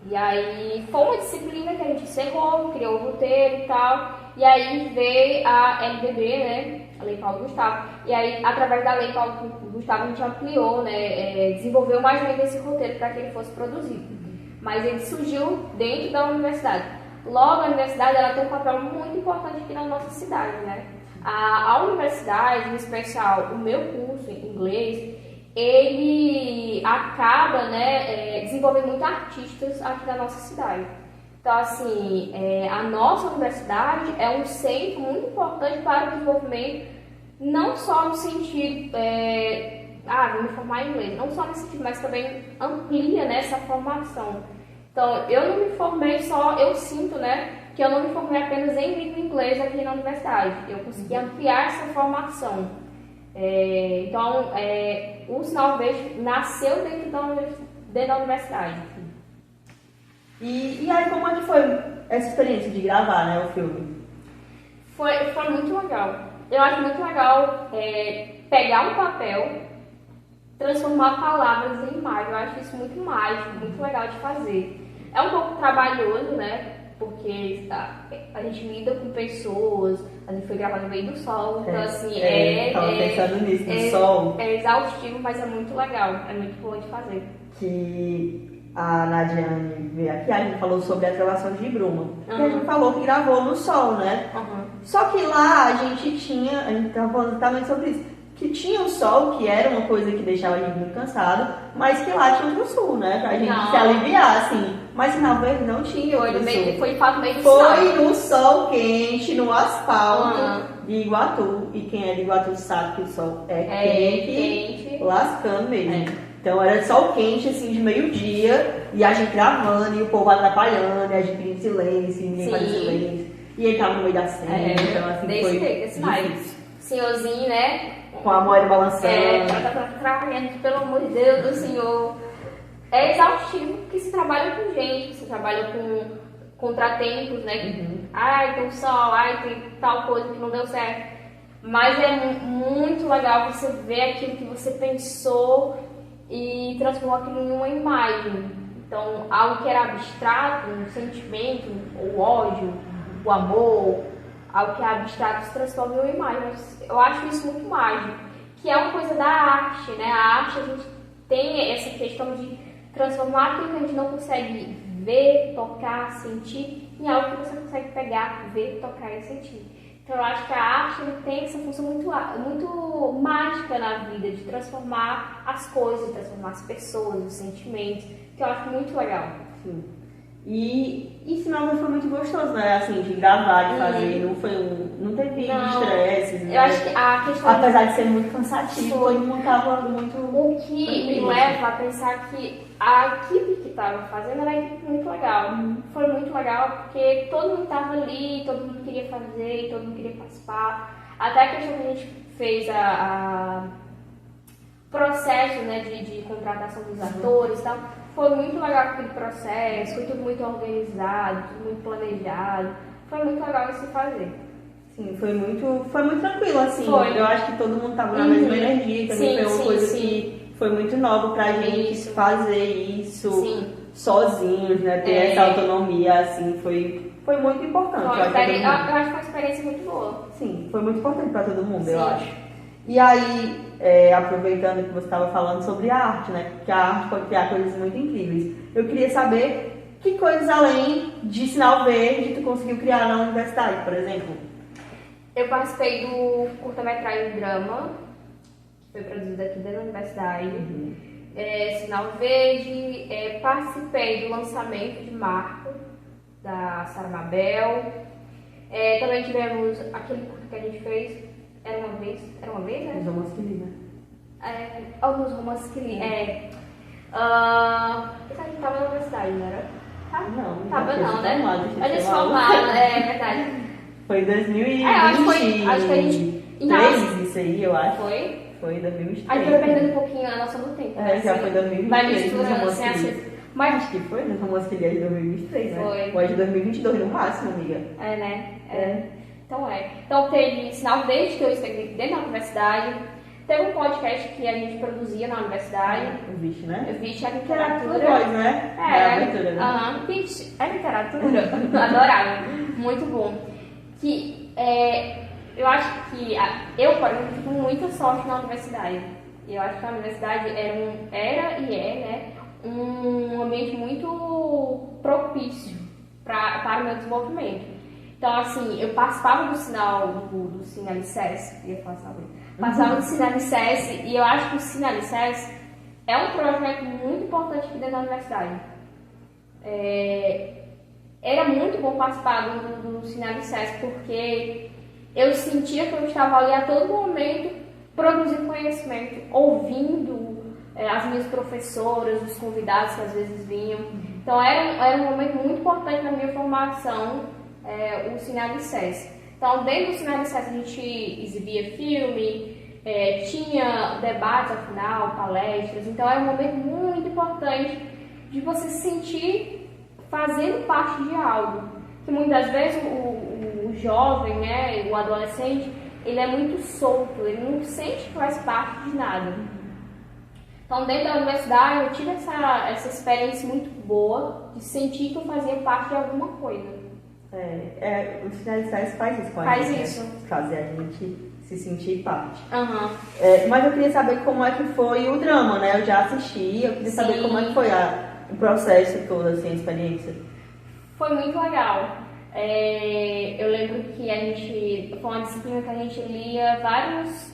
E aí foi uma disciplina que a gente encerrou, criou o roteiro e tal. E aí veio a LDB, né? A Lei Paulo Gustavo. E aí, através da Lei Paulo Gustavo, a gente ampliou, né? Desenvolveu mais ou menos esse roteiro para que ele fosse produzido. Mas ele surgiu dentro da universidade. Logo, a universidade ela tem um papel muito importante aqui na nossa cidade, né? A universidade, em especial o meu curso em inglês, ele acaba, né, desenvolvendo muitos artistas aqui da nossa cidade. Então, assim, a nossa universidade é um centro muito importante para o desenvolvimento, não só no sentido, vou me formar em inglês, não só nesse sentido, mas também amplia, né, essa formação. Então, eu não me formei só, eu sinto, né, que eu não me formei apenas em língua inglesa aqui na universidade. Eu consegui ampliar essa formação. Então, o Sinal Verde nasceu dentro da universidade. E aí, como é que foi essa experiência de gravar, né, o filme? Foi muito legal. Eu acho muito legal pegar um papel, transformar palavras em imagem. Eu acho isso muito mágico, muito legal de fazer. É um pouco trabalhoso, né? Porque a gente lida com pessoas, a gente foi gravar no meio do sol, então assim, tava pensando nisso, no sol. É exaustivo, mas é muito legal, é muito bom de fazer. Que a Nadiane veio aqui, a gente falou sobre as gravações de Bruma. Que a gente falou que gravou no sol, né? Só que lá a gente tava falando exatamente sobre isso. Que tinha o sol, que era uma coisa que deixava a gente muito cansado, mas que lá tinha outro sul, né? Pra gente se aliviar, assim. Mas Sinal Verde não tinha outro sul. Foi no meio do Foi no sol quente, no asfalto de Iguatu. E quem é de Iguatu sabe que o sol é quente, lascando mesmo. Então era sol quente, assim, de meio-dia, e a gente gravando, e o povo atrapalhando, e a gente em silêncio, e ninguém fazia silêncio. E ele tava no meio da cena, então assim, foi difícil. Senhorzinho, né? Com a moeda balançando. Trabalhando, pelo amor de Deus do Senhor. É exaustivo porque se trabalha com gente, você trabalha com contratempos, né? Ai, tem um sol, ai, tem tal coisa que não deu certo. Mas é muito legal você ver aquilo que você pensou e transformar aquilo em uma imagem. Então, algo que era abstrato, um sentimento, o ódio, o amor, algo que é abstrato se transforma em uma imagem. Eu acho isso muito mágico, que é uma coisa da arte, né? A arte, a gente tem essa questão de transformar aquilo que a gente não consegue ver, tocar, sentir, em algo que você consegue pegar, ver, tocar e sentir. Então eu acho que a arte tem essa função muito mágica na vida, de transformar as coisas, transformar as pessoas, os sentimentos, que eu acho muito legal. Sim. E Sinal foi muito gostoso, né? Assim, de gravar, de fazer, não teve estresses, né? Eu acho que a questão... Apesar de ser muito cansativo, todo mundo tava muito... O que me leva a pensar que a equipe que estava fazendo era uma equipe muito legal. Foi muito legal porque todo mundo estava ali, todo mundo queria fazer, todo mundo queria participar. Até a questão que a gente fez a processo, né, de contratação dos atores e tal, foi muito legal aquele processo, foi tudo muito organizado, tudo muito planejado. Foi muito legal de se fazer. Sim, foi muito tranquilo, assim. Foi. Eu acho que todo mundo tava na mesma energia, também foi uma coisa que foi muito nova pra gente fazer isso sozinhos, né? Ter essa autonomia, assim, foi muito importante. Eu acho que foi uma experiência muito boa. Sim, foi muito importante pra todo mundo, eu acho. E aí, aproveitando que você estava falando sobre a arte, né? Que a arte pode criar coisas muito incríveis. Eu queria saber que coisas além de Sinal Verde tu conseguiu criar na universidade, por exemplo. Eu participei do curta-metragem Drama, que foi produzido aqui dentro da universidade. Sinal Verde, participei do lançamento de Marco, da Sara Mabel. Também tivemos aquele curta que a gente fez, Era uma vez, né? Os romances que li, né? Alguns romances que li, a gente tava na universidade, não era? Não, Tava não, né? A gente formada, é verdade. Foi em 2020. Acho que a gente... 3, isso aí, eu acho. Foi em 2023. A gente vai perdendo um pouquinho a noção do tempo. Já foi em 2023. Vai misturando assim, mas acho que foi, né? Romance que li de 2023, né? Foi. Ou de 2022 no máximo, amiga. Né? Então teve Sinal Verde, que eu escrevi dentro da universidade. Teve um podcast que a gente produzia na universidade. O Vixe, né? O Vixe é literatura. Voz, né? Abertura, né? Vixe, é literatura. Adorava. Muito bom. Que eu acho que eu, por exemplo, tive muita sorte na universidade. Eu acho que a universidade era e é, né, um ambiente muito propício para o meu desenvolvimento. Então, assim, eu participava do Sinalices, ia falar sabe? Passava do Sinalices e eu acho que o Sinalices é um projeto muito importante aqui dentro da universidade. Era muito bom participar do Sinalices porque eu sentia que eu estava ali a todo momento produzindo conhecimento, ouvindo as minhas professoras, os convidados que às vezes vinham. Então, era um momento muito importante na minha formação, o Sinalices. Então, dentro do Sinalices a gente exibia filme, tinha debates ao final, palestras. Então, era um momento muito importante de você se sentir fazendo parte de algo. Que muitas vezes o jovem, né, o adolescente, ele é muito solto, ele não sente que faz parte de nada. Então, dentro da universidade, eu tive essa experiência muito boa de sentir que eu fazia parte de alguma coisa. O Sinalices faz isso com a gente. Faz isso. Fazer a gente se sentir parte. Mas eu queria saber como é que foi o drama, né? Eu já assisti, eu queria saber como é que foi o processo todo, assim, a experiência. Foi muito legal. Eu lembro que foi uma disciplina que a gente lia vários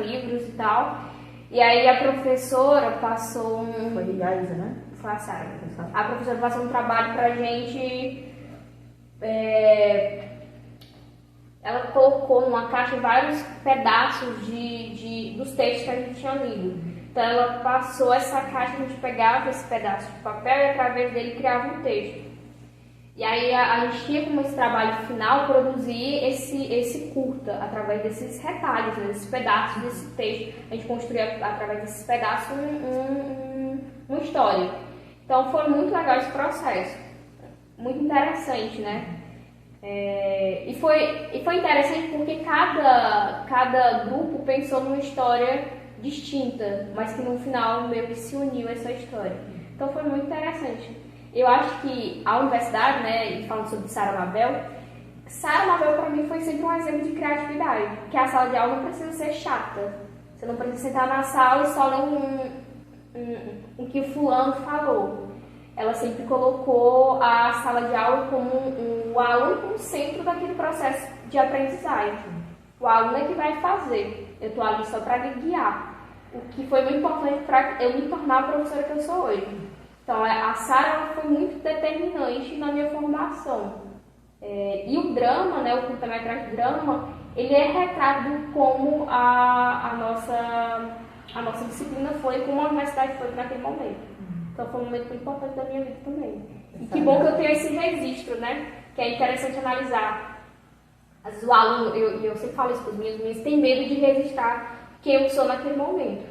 livros e tal. E aí a professora passou Foi a Isa, né? Foi a Sara. A professora passou um trabalho pra gente. Ela colocou numa caixa vários pedaços dos textos que a gente tinha lido. Então ela passou essa caixa, a gente pegava esse pedaço de papel e através dele criava um texto. E aí a gente tinha como esse trabalho final produzir esse curta através desses retalhos, né, desses pedaços desse texto. A gente construía através desses pedaços uma história. Então foi muito legal esse processo. muito interessante, né? E foi interessante porque cada grupo pensou numa história distinta, mas que no final meio que se uniu essa história. Então foi muito interessante. Eu acho que a universidade, né, e falando sobre Sarah Mabel para mim foi sempre um exemplo de criatividade, porque a sala de aula não precisa ser chata. Você não precisa sentar na sala e só ler o que o fulano falou. Ela sempre colocou a sala de aula como o aluno como centro daquele processo de aprendizagem. O aluno é que vai fazer. Eu estou ali só para guiar. O que foi muito importante para eu me tornar a professora que eu sou hoje. Então, a Sarah foi muito determinante na minha formação. E o drama, né, o curta-metragem drama, ele é retratado como a nossa disciplina foi, como a universidade foi naquele momento. Então foi um momento muito importante da minha vida também. E que bom que eu tenho esse registro, né? Que é interessante analisar. Às vezes o aluno, eu sempre falo isso para os meus têm medo de registrar quem eu sou naquele momento.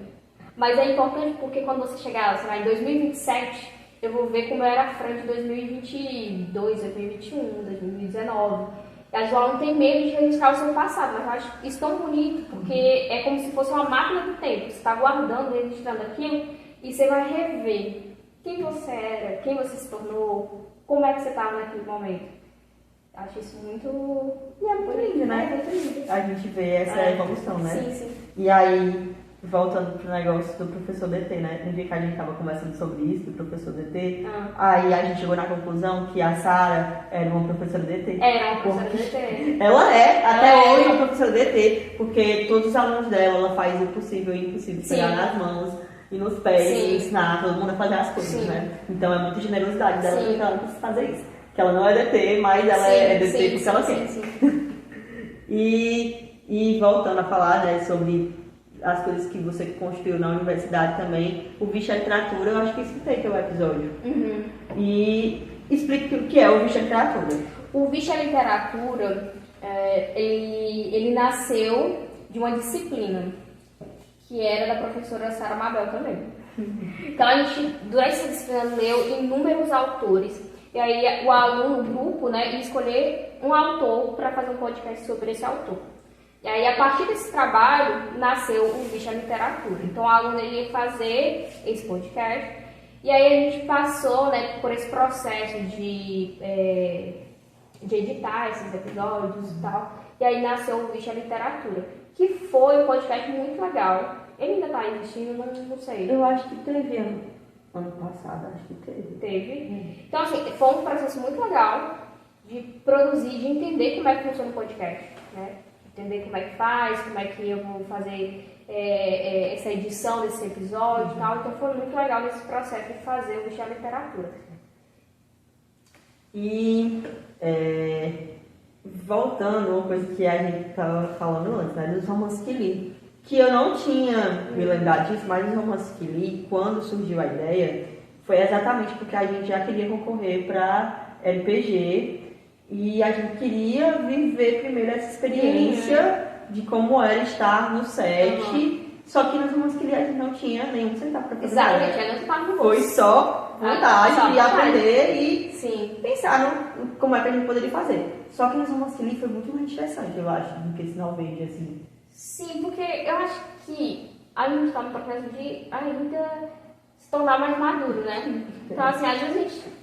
Mas é importante porque quando você chegar, sei lá, em 2027, eu vou ver como eu era a Fran de 2022, 2021, 2019. E às vezes o aluno tem medo de registrar o seu passado, mas eu acho isso tão bonito porque é como se fosse uma máquina do tempo. Você está guardando, registrando aquilo e você vai rever quem você era, quem você se tornou, como é que você estava naquele momento. Acho isso muito... E é muito lindo, né? É muito lindo. A gente vê essa evolução, né? Sim, sim. E aí, voltando pro negócio do professor DT, né? No dia que a gente tava conversando sobre isso, do professor DT, aí a gente chegou na conclusão que a Sarah era uma professora DT. Era uma professora DT. Ela é, até hoje, uma professora DT, porque todos os alunos dela, ela faz o possível e o impossível, pegar nas mãos e nos pés e ensinar todo mundo a fazer as coisas, né? Então é muita generosidade dela tentando fazer isso. Que ela não é DT, mas ela é DT porque ela quer. E voltando a falar, né, sobre as coisas que você construiu na universidade também, o Vixe é Literatura, eu acho que escutei teu episódio. E explique o que é o Vixe é Literatura. O Vixe é Literatura, ele nasceu de uma disciplina que era da professora Sarah Mabel também. Então a gente, durante essa disciplina, leu inúmeros autores. E aí o aluno, o grupo, né, ia escolher um autor para fazer um podcast sobre esse autor. E aí, a partir desse trabalho, nasceu o Vixe é Literatura. Então, o aluno ele ia fazer esse podcast. E aí, a gente passou, né, por esse processo de editar esses episódios e tal. E aí, nasceu o Vixe é Literatura, que foi um podcast muito legal. Ele ainda está existindo, não sei. Eu acho que teve ano passado, acho que teve. Então, assim, foi um processo muito legal de produzir, de entender como é que funciona o podcast, né? Entender como é que faz, como é que eu vou fazer essa edição desse episódio e tal. Então foi muito legal nesse processo de fazer o Vixe é Literatura. E voltando, uma coisa que a gente estava falando antes, né, dos romances que li. Que eu não tinha me lembrado disso, mas os romances que li, quando surgiu a ideia, foi exatamente porque a gente já queria concorrer para RPG. E a gente queria viver primeiro essa experiência de como era estar no set. Só que nos romances que li a gente não tinha nenhum centavo para fazer nada. Exatamente, foi só vontade de aprender e pensar como é que a gente poderia fazer. Só que nos romances que li foi muito mais interessante, eu acho, do que esse Verde, assim. Sim, porque eu acho que a gente está no processo de ainda se tornar mais maduro, né? Então, assim, às vezes a gente...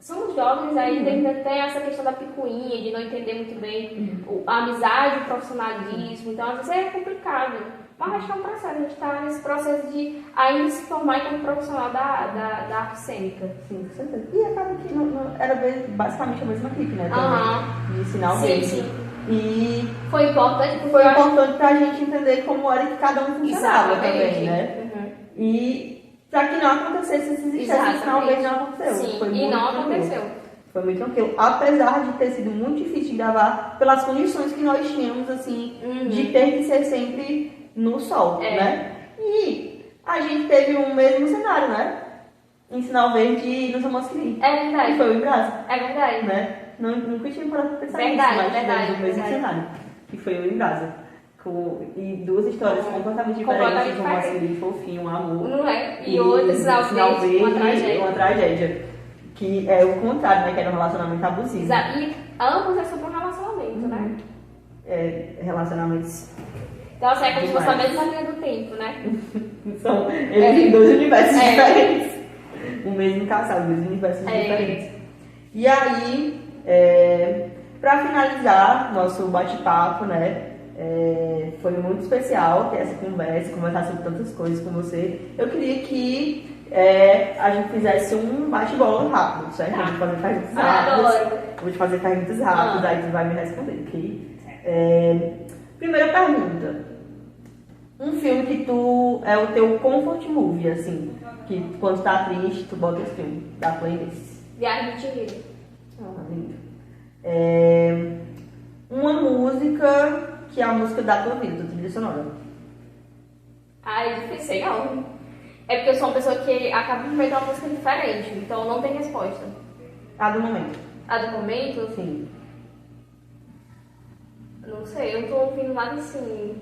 Somos jovens, ainda tem essa questão da picuinha, de não entender muito bem a amizade, o profissionalismo. Então, às vezes é complicado. Mas acho que é um processo. A gente está nesse processo de ainda se formar como profissional da arte cênica. Sim, com certeza. E acaba que era basicamente a mesma clipe, né? Também, de ensinar o meio. Sim. E foi importante porque foi importante pra gente entender como era que cada um funcionava também, né? E para que não acontecesse esses excessos, talvez não aconteceu. Sim, foi muito aconteceu. Foi muito tranquilo. Apesar de ter sido muito difícil de gravar pelas condições que nós tínhamos, assim, de ter que ser sempre no sol, né? E a gente teve o mesmo cenário, né? Em Sinal Verde e nos Romances que li. É verdade. E foi o Embrasa. É verdade. Né? Nunca tinha parado pra pensar nisso, mas tivemos o mesmo cenário. Que foi o Embrasa. E duas histórias completamente diferentes, um romance fofinho, um amor. Não é? E outra, Sinal Verde, uma tragédia. que é o contrário, né? Que era um relacionamento abusivo. Exato. E ambos é sobre um relacionamento, né? Relacionamentos. Então, assim, é como se fosse a mesma linha do tempo, né? Eles têm dois universos diferentes. O mesmo casal, dois universos diferentes. E aí, pra finalizar nosso bate-papo, né? Foi muito especial ter essa conversa, conversar sobre tantas coisas com você. Eu queria que a gente fizesse um bate-bola rápido, certo? Eu vou fazer perguntas rápidas. Eu vou te fazer perguntas rápidas, aí tu vai me responder, ok? Primeira pergunta. Um filme que tu é o teu comfort movie, assim, que quando tá triste, tu bota esse filme da playlist. Viagem de Chihiro. Lindo. Uma música que é a música da tua vida, tua trilha sonora. Ai, difícil, não. É porque eu sou uma pessoa que acaba de inventar uma música diferente, então não tem resposta. A do momento. A do momento? Sim. Não sei, eu não tô ouvindo nada assim.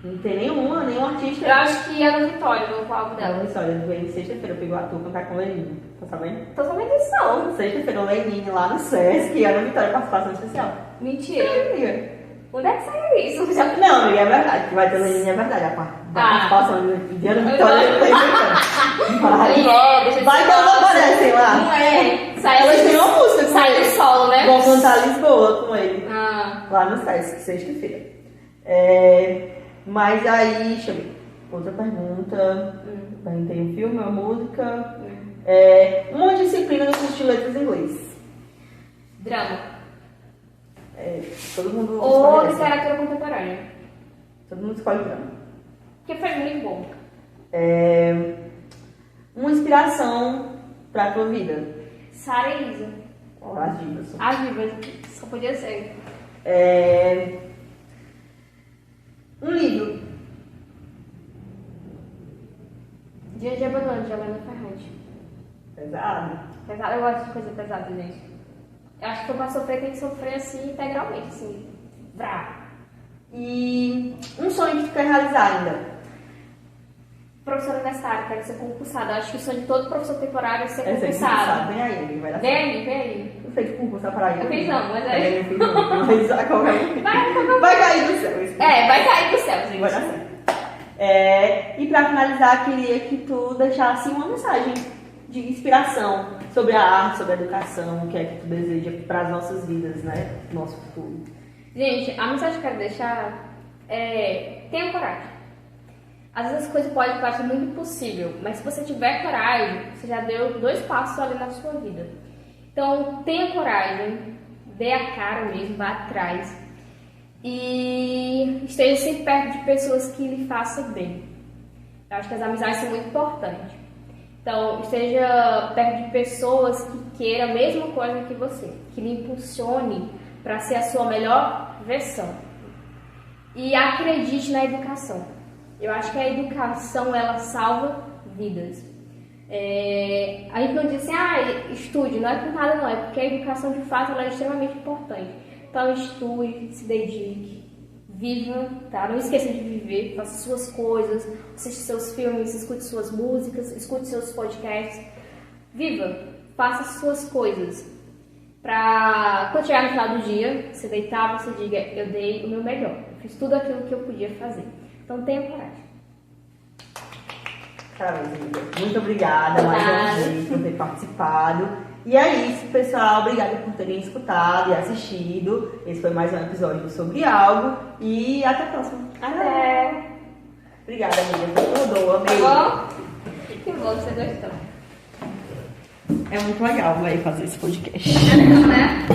Não tem nenhum artista. Eu acho que é a da Vitória, o novo álbum É dela. uma história. Sexta-feira eu pegou a tua cantar com o Lenine. Tá sabendo? Tô sabendo disso não. Sexta-feira o Lenine lá no Sesc e a Ana Vitória participação especial. Mentira. Amiga. Onde é que saiu isso? Já... Não, amiga, é verdade. Que vai ter Lenine, é verdade. A participação de Ana Vitória vai que elas aparecem lá. Não é. Elas têm uma música com sai ele. do solo, né? Vão cantar Lisboa com ele. Ah. Lá no Sesc, sexta-feira. Mas aí, deixa eu ver. Outra pergunta. Perguntei um filme, uma música. Uma disciplina no curso de letras em inglês. Drama. Todo mundo Ou escolhe essa. literatura contemporânea. Todo mundo escolhe drama. Que foi muito bom. Uma inspiração pra tua vida. Sara e Isa. As divas. As divas. Só podia ser. Um livro. Dia de Abandono, de Helena Ferrante. Pesado. Pesado, eu gosto de coisa pesada, gente. Eu acho que foi pra sofrer, tem que sofrer assim integralmente, assim. Bravo. E um sonho que tu quer realizar ainda. Professora universitária, quero ser concursada. Eu acho que o sonho de todo professor temporário é ser Ser concursado. Vem aí, amiga, vai dar Vem certo. aí, vem aí. Não sei que concursar para aí. Eu fiz não, mas Eu fiz não, mas a qualquer um. Vai cair do céu. Isso. Vai cair do céu, gente. Vai dar certo. E pra finalizar, queria que tu deixasse uma mensagem de inspiração sobre a arte, sobre a educação, o que é que tu deseja para as nossas vidas, né? Nosso futuro. Gente, a mensagem que eu quero deixar é: tenha coragem. Às vezes as coisas podem parecer muito impossível, mas se você tiver coragem, você já deu 2 passos ali na sua vida. Então, tenha coragem, dê a cara mesmo, vá atrás. E esteja sempre perto de pessoas que lhe façam bem. Eu acho que as amizades são muito importantes. Então, esteja perto de pessoas que queiram a mesma coisa que você, que lhe impulsione para ser a sua melhor versão. E acredite na educação. Eu acho que a educação, ela salva vidas. A gente não diz assim, estude, não é por nada não, é porque a educação de fato ela é extremamente importante. Então estude, se dedique, viva, tá? Não esqueça de viver, faça suas coisas, assista seus filmes, escute suas músicas, escute seus podcasts. Viva, faça suas coisas. Pra quando chegar no final do dia, você deitar, você diga, eu dei o meu melhor, eu fiz tudo aquilo que eu podia fazer. Então tenha coragem. Parabéns, amiga. Muito obrigada mais uma vez por ter participado. E é isso, pessoal. Obrigada por terem escutado e assistido. Esse foi mais um episódio sobre algo. E até a próxima. Até! Obrigada, amiga, por tudo. Amei. Tá bom? Que bom que você gostou. É muito legal, vai fazer esse podcast. Né?